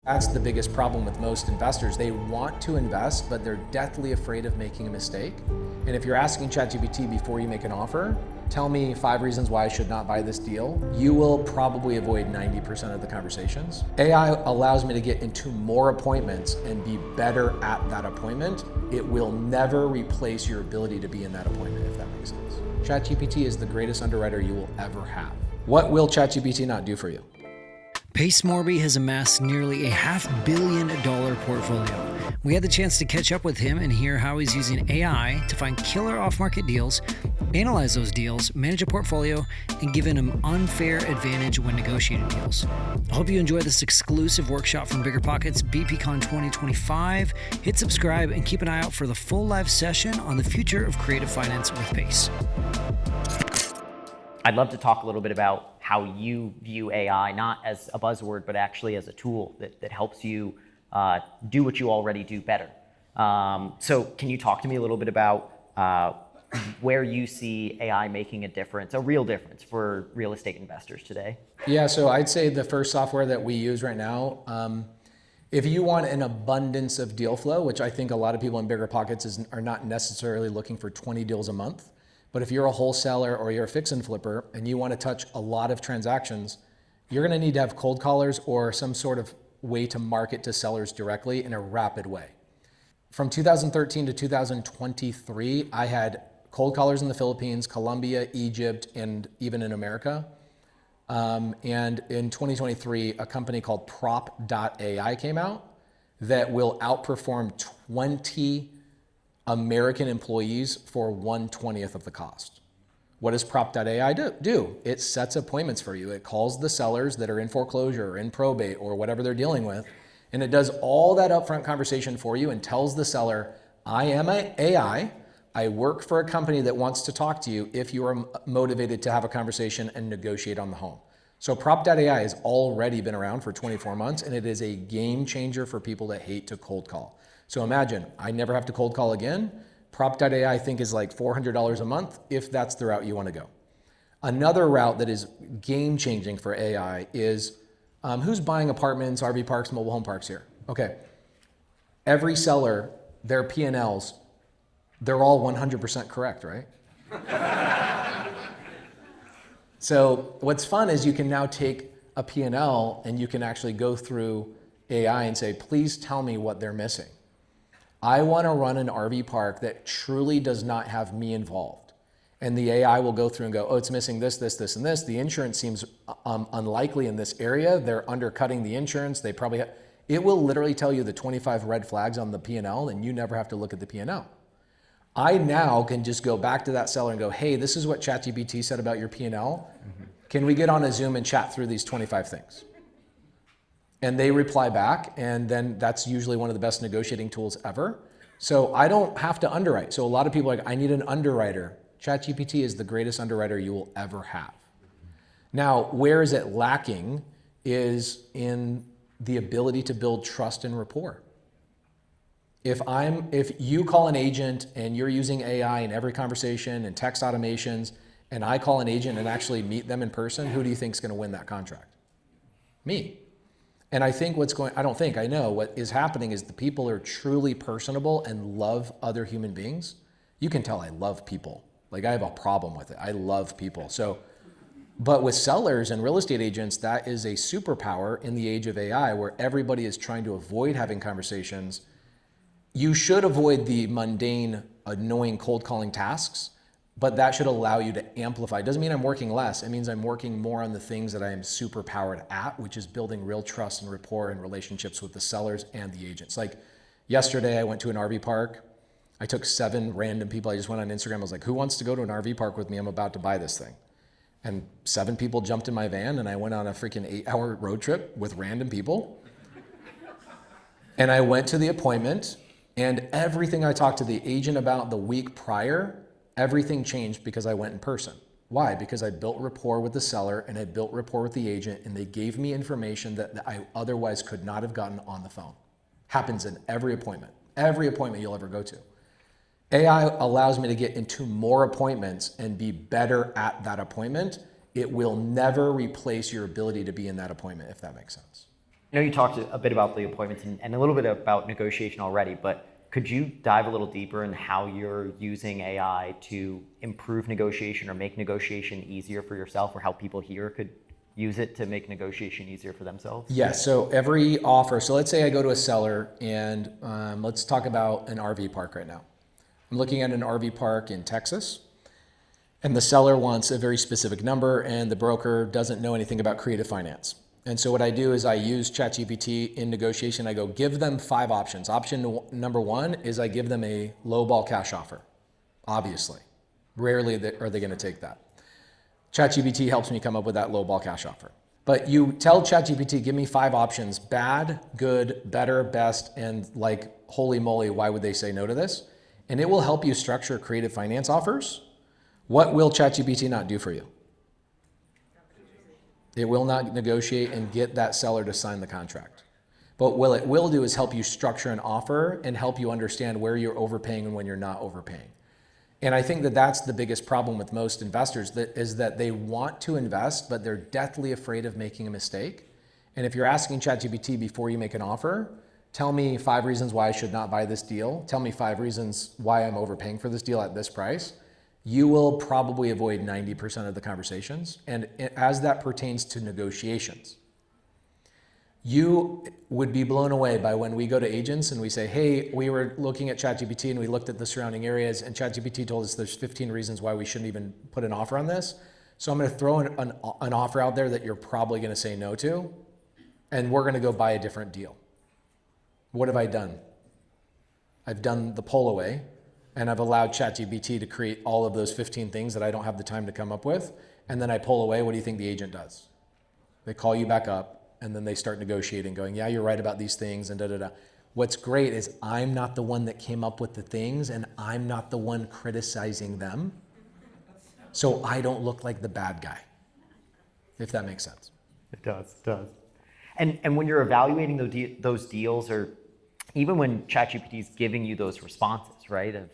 That's the biggest problem with most investors. They want to invest, but they're deathly afraid of making a mistake. And if you're asking ChatGPT before you make an offer, tell me 5 reasons why I should not buy this deal, you will probably avoid 90% of the conversations. AI allows me to get into more appointments and be better at that appointment. It will never replace your ability to be in that appointment, if that makes sense. ChatGPT is the greatest underwriter you will ever have. What will ChatGPT not do for you? Pace Morby has amassed nearly a $500 million portfolio. We had the chance to catch up with him and hear how he's using AI to find killer off-market deals, analyze those deals, manage a portfolio, and give him unfair advantage when negotiating deals. I hope you enjoy this exclusive workshop from BiggerPockets BPCon 2025. Hit subscribe and keep an eye out for the full live session on the future of creative finance with Pace. I'd love to talk a little bit about how you view AI, not as a buzzword, but actually as a tool that helps you do what you already do better. So can you talk to me a little bit about where you see AI making a difference, a real difference for real estate investors today? Yeah, so I'd say the first software that we use right now, if you want an abundance of deal flow, which I think a lot of people in BiggerPockets are not necessarily looking for 20 deals a month, but if you're a wholesaler or you're a fix and flipper and you want to touch a lot of transactions, you're going to need to have cold callers or some sort of way to market to sellers directly in a rapid way. From 2013 to 2023, I had cold callers in the Philippines, Colombia, Egypt, and even in America. And in 2023, a company called Prop.ai came out that will outperform 20 American employees for 1/20th of the cost. What does Prop.ai do? It sets appointments for you. It calls the sellers that are in foreclosure or in probate or whatever they're dealing with, and it does all that upfront conversation for you and tells the seller, I am an AI. I work for a company that wants to talk to you if you are motivated to have a conversation and negotiate on the home. So Prop.ai has already been around for 24 months, and it is a game changer for people that hate to cold call. So imagine, I never have to cold call again. Prop.ai I think is like $400 a month if that's the route you want to go. Another route that is game changing for AI is who's buying apartments, RV parks, mobile home parks here? Okay. Every seller, their P&Ls, they're all 100% correct, right? So what's fun is you can now take a P&L and you can actually go through AI and say, please tell me what they're missing. I want to run an RV park that truly does not have me involved. And the AI will go through and go, oh, it's missing this, this, this, and this. The insurance seems unlikely in this area. They're undercutting the insurance. They probably have. It will literally tell you the 25 red flags on the P&L, and you never have to look at the P&L. I now can just go back to that seller and go, hey, this is what ChatGPT said about your P&L. Mm-hmm. Can we get on a Zoom and chat through these 25 things? And they reply back, and then that's usually one of the best negotiating tools ever. So I don't have to underwrite. So a lot of people are like, I need an underwriter. ChatGPT is the greatest underwriter you will ever have. Now, where is it lacking is in the ability to build trust and rapport. If you call an agent and you're using AI in every conversation and text automations, and I call an agent and actually meet them in person, who do you think is going to win that contract? Me. And I think I know what is happening is the people are truly personable and love other human beings. You can tell I love people. Like I have a problem with it. I love people. But with sellers and real estate agents, that is a superpower in the age of AI where everybody is trying to avoid having conversations. You should avoid the mundane, annoying cold calling tasks, but that should allow you to amplify. It doesn't mean I'm working less. It means I'm working more on the things that I am super powered at, which is building real trust and rapport and relationships with the sellers and the agents. Like yesterday, I went to an RV park. I took 7 random people. I just went on Instagram. I was like, who wants to go to an RV park with me? I'm about to buy this thing. And 7 people jumped in my van and I went on a freaking 8-hour road trip with random people. And I went to the appointment, and everything I talked to the agent about the week prior, everything changed because I went in person. Why? Because I built rapport with the seller and I built rapport with the agent, and they gave me information that I otherwise could not have gotten on the phone. Happens in every appointment you'll ever go to. AI allows me to get into more appointments and be better at that appointment. It will never replace your ability to be in that appointment, if that makes sense. I know you talked a bit about the appointments and a little bit about negotiation already, but could you dive a little deeper in how you're using AI to improve negotiation or make negotiation easier for yourself, or how people here could use it to make negotiation easier for themselves? Yeah, so every offer, so let's say I go to a seller and let's talk about an RV park right now. I'm looking at an RV park in Texas, and the seller wants a very specific number and the broker doesn't know anything about creative finance. And so what I do is I use ChatGPT in negotiation. I go, give them 5 options. Option number 1 is I give them a lowball cash offer. Obviously, rarely are they going to take that. ChatGPT helps me come up with that lowball cash offer. But you tell ChatGPT, give me 5 options: bad, good, better, best, and like, holy moly, why would they say no to this? And it will help you structure creative finance offers. What will ChatGPT not do for you? It will not negotiate and get that seller to sign the contract. But what it will do is help you structure an offer and help you understand where you're overpaying and when you're not overpaying. And I think that that's the biggest problem with most investors, is that they want to invest, but they're deathly afraid of making a mistake. And if you're asking ChatGPT before you make an offer, tell me 5 reasons why I should not buy this deal, tell me 5 reasons why I'm overpaying for this deal at this price, you will probably avoid 90% of the conversations. And as that pertains to negotiations, you would be blown away by when we go to agents and we say, hey, we were looking at ChatGPT and we looked at the surrounding areas, and ChatGPT told us there's 15 reasons why we shouldn't even put an offer on this. So I'm going to throw an offer out there that you're probably going to say no to, and we're going to go buy a different deal. What have I done? I've done the pull away, and I've allowed ChatGPT to create all of those 15 things that I don't have the time to come up with. And then I pull away. What do you think the agent does? They call you back up, and then they start negotiating, going, yeah, you're right about these things, and da-da-da. What's great is I'm not the one that came up with the things, and I'm not the one criticizing them. So I don't look like the bad guy, if that makes sense. It does, it does. And when you're evaluating those deals, or even when ChatGPT is giving you those responses, right, of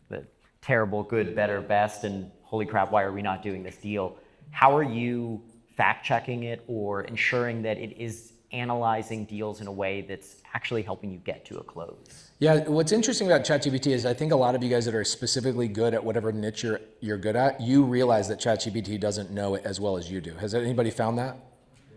the terrible, good, better, best, and holy crap, why are we not doing this deal? How are you fact checking it or ensuring that it is analyzing deals in a way that's actually helping you get to a close? Yeah, what's interesting about ChatGPT is I think a lot of you guys that are specifically good at whatever niche you're good at, you realize that ChatGPT doesn't know it as well as you do. Has anybody found that?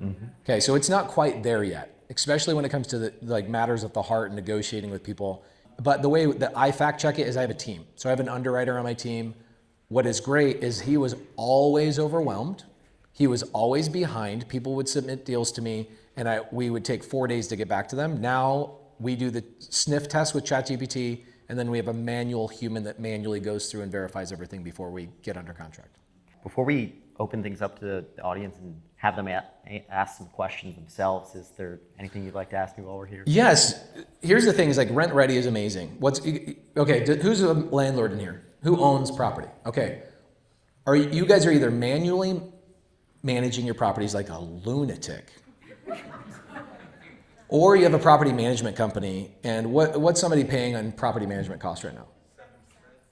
Mm-hmm. Okay, so it's not quite there yet, especially when it comes to the like matters at the heart and negotiating with people. But the way that I fact check it is I have a team. So I have an underwriter on my team. What is great is he was always overwhelmed. He was always behind. People would submit deals to me, and we would take 4 days to get back to them. Now we do the sniff test with ChatGPT, and then we have a manual human that manually goes through and verifies everything before we get under contract. Before we open things up to the audience and have them ask some questions themselves, is there anything you'd like to ask me while we're here? Yes. Here's the thing: is like RentRedi is amazing. Who's a landlord in here? Who owns property? Okay, you guys are either manually managing your properties like a lunatic, or you have a property management company. And what's somebody paying on property management costs right now?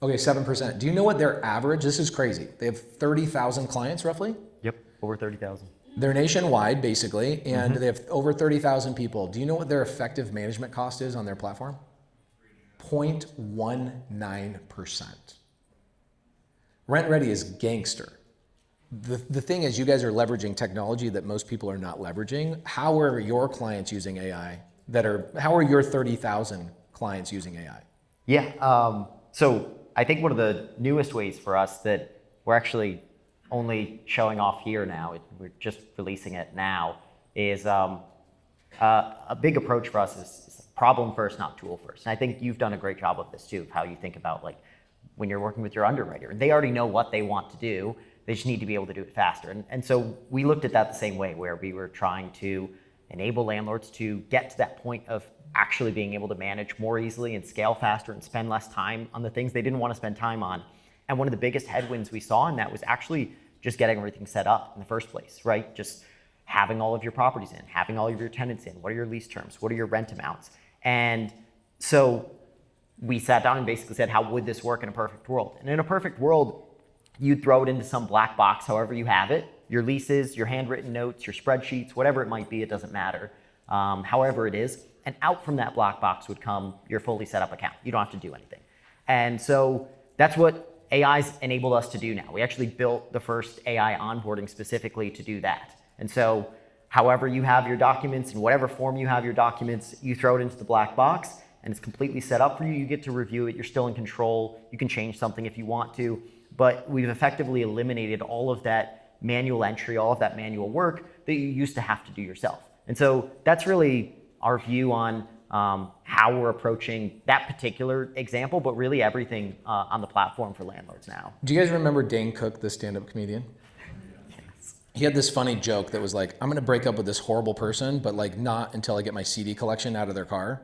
Okay, 7%. Do you know what their average? This is crazy. They have 30,000 clients roughly. Yep, over 30,000. They're nationwide basically, and they have over 30,000 people. Do you know what their effective management cost is on their platform? 0.19%. RentRedi is gangster. The thing is, you guys are leveraging technology that most people are not leveraging. How are your clients using AI? How are your 30,000 clients using AI? Yeah, so I think one of the newest ways for us that we're actually only showing off here now, we're just releasing it now, is a big approach for us is problem first, not tool first. And I think you've done a great job of this too, of how you think about like when you're working with your underwriter. They already know what they want to do. They just need to be able to do it faster. And so we looked at that the same way, where we were trying to enable landlords to get to that point of actually being able to manage more easily and scale faster and spend less time on the things they didn't want to spend time on. And one of the biggest headwinds we saw in that was actually just getting everything set up in the first place, right? Just having all of your properties in, having all of your tenants in, what are your lease terms, what are your rent amounts? And so we sat down and basically said, how would this work in a perfect world? And in a perfect world, you'd throw it into some black box, however you have it, your leases, your handwritten notes, your spreadsheets, whatever it might be, it doesn't matter. however it is. And out from that black box would come your fully set up account. You don't have to do anything. And so that's what AI's enabled us to do now. We actually built the first AI onboarding specifically to do that. And so however you have your documents, in whatever form you have your documents, you throw it into the black box and it's completely set up for you. You get to review it. You're still in control. You can change something if you want to. But we've effectively eliminated all of that manual entry, all of that manual work that you used to have to do yourself. And so that's really our view on how we're approaching that particular example, but really everything on the platform for landlords now. Do you guys remember Dane Cook, the stand-up comedian? Yes. He had this funny joke that was like, I'm gonna break up with this horrible person, but like not until I get my CD collection out of their car.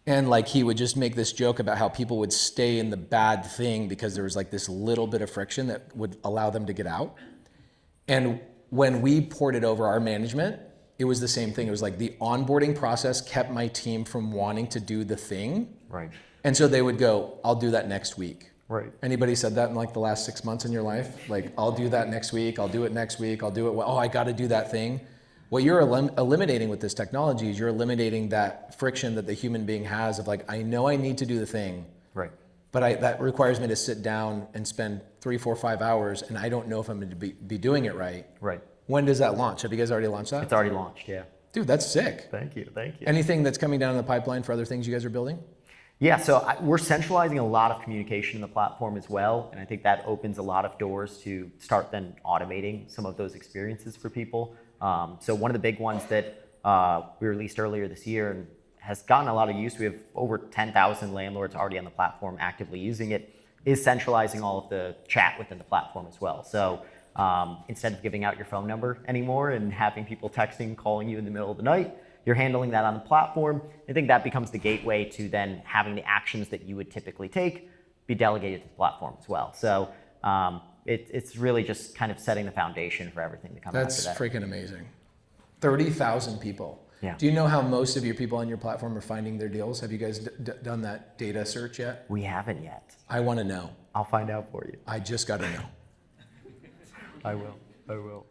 And like he would just make this joke about how people would stay in the bad thing because there was like this little bit of friction that would allow them to get out. And when we ported over our management, it was the same thing. It was like the onboarding process kept my team from wanting to do the thing. Right. And so they would go, I'll do that next week. Right. Anybody said that in like the last 6 months in your life? Like, I'll do that next week. I'll do it next week. I'll do it. Oh, I got to do that thing. What you're eliminating with this technology is you're eliminating that friction that the human being has of like, I know I need to do the thing. Right. But that requires me to sit down and spend 3, 4, 5 hours, and I don't know if I'm going to be doing it right. Right. When does that launch? Have you guys already launched that? It's already launched, yeah. Dude, that's sick. Thank you, thank you. Anything that's coming down the pipeline for other things you guys are building? Yeah, so we're centralizing a lot of communication in the platform as well, and I think that opens a lot of doors to start then automating some of those experiences for people. So one of the big ones that we released earlier this year and has gotten a lot of use, we have over 10,000 landlords already on the platform actively using it, is centralizing all of the chat within the platform as well. So instead of giving out your phone number anymore and having people texting, calling you in the middle of the night, you're handling that on the platform. I think that becomes the gateway to then having the actions that you would typically take be delegated to the platform as well. So it's really just kind of setting the foundation for everything to come after that. That's freaking amazing. 30,000 people. Yeah. Do you know how most of your people on your platform are finding their deals? Have you guys done that data search yet? We haven't yet. I want to know. I'll find out for you. I just got to know. I will.